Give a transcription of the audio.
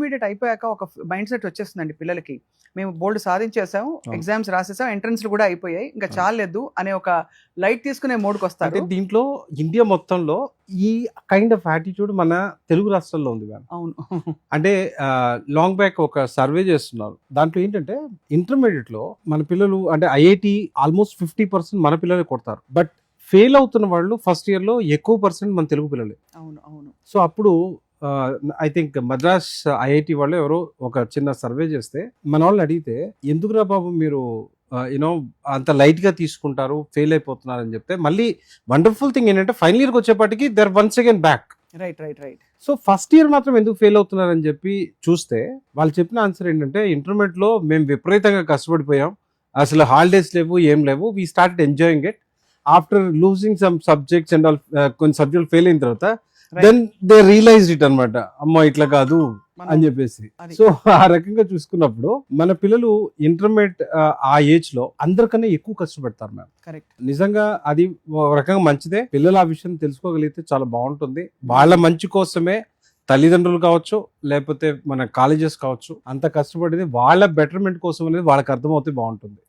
Intermediate అయిపోయాక ఒక mind set వచ్చేస్తుందండి పిల్లలకి. మేము బోల్డ్ సాధించేసాం, ఎగ్జామ్స్ రాసేసాం, ఎంట్రన్స్లు కూడా అయిపోయాయి, ఇంకా చాలేదు అనే ఒక లైట్ తీసుకునే మోడ్కి అంటే వస్తారు. దీంట్లో ఇండియా మొత్తంలో ఈ కైండ్ ఆఫ్ యాటిట్యూడ్ మన తెలుగు రాష్ట్రాల్లో ఉంది మ్యామ్. అవును. అంటే లాంగ్ బ్యాక్ ఒక సర్వే చేస్తున్నారు. దాంట్లో ఏంటంటే ఇంటర్మీడియట్ లో మన పిల్లలు అంటే ఐఐటి ఆల్మోస్ట్ 50% మన పిల్లలే కొడతారు. బట్ ఫెయిల్ అవుతున్న వాళ్ళు ఫస్ట్ ఇయర్ లో ఎక్కువ పర్సెంట్ మన తెలుగు పిల్లలే. అవును. అవును. సో అప్పుడు ఐ థింక్ మద్రాస్ ఐఐటి వాళ్ళు ఎవరో ఒక చిన్న సర్వే చేస్తే మన వాళ్ళని అడిగితే ఎందుకురా బాబు మీరు యూనో అంత లైట్ గా తీసుకుంటారు, ఫెయిల్ అయిపోతున్నారు అని చెప్తే, మళ్ళీ వండర్ఫుల్ థింగ్ ఏంటంటే ఫైనల్ ఇయర్కి వచ్చేప్పటికి there once again back. Right right right. So first year మాత్రం ఎందుకు ఫెయిల్ అవుతున్నారని చెప్పి చూస్తే వాళ్ళు చెప్పిన ఆన్సర్ ఏంటంటే, ఇంటర్మీడియట్ లో మేము విపరీతంగా కష్టపడిపోయాం, అసలు హాలిడేస్ లేవు, ఏం లేవు, we start enjoying it. After losing some subjects and all, కొన్ని సబ్జెక్టులు ఫెయిల్ అయిన తర్వాత దెన్ దే రియలైజ్ ఇట్ అనమాట, అమ్మో ఇట్లా కాదు అని చెప్పేసి. సో ఆ రకంగా చూసుకున్నప్పుడు మన పిల్లలు ఇంటర్మీడియట్ ఆ ఏజ్ లో అందరికన్నా ఎక్కువ కష్టపడతారు మ్యామ్. కరెక్ట్. నిజంగా అది ఒక రకంగా మంచిదే. పిల్లలు ఆ విషయం తెలుసుకోగలిగితే చాలా బాగుంటుంది. వాళ్ళ మంచి కోసమే తల్లిదండ్రులు కావచ్చు, లేకపోతే మన కాలేజెస్ కావచ్చు, అంత కష్టపడేది వాళ్ళ బెటర్మెంట్ కోసం అనేది వాళ్ళకి అర్థమవుతే బాగుంటుంది.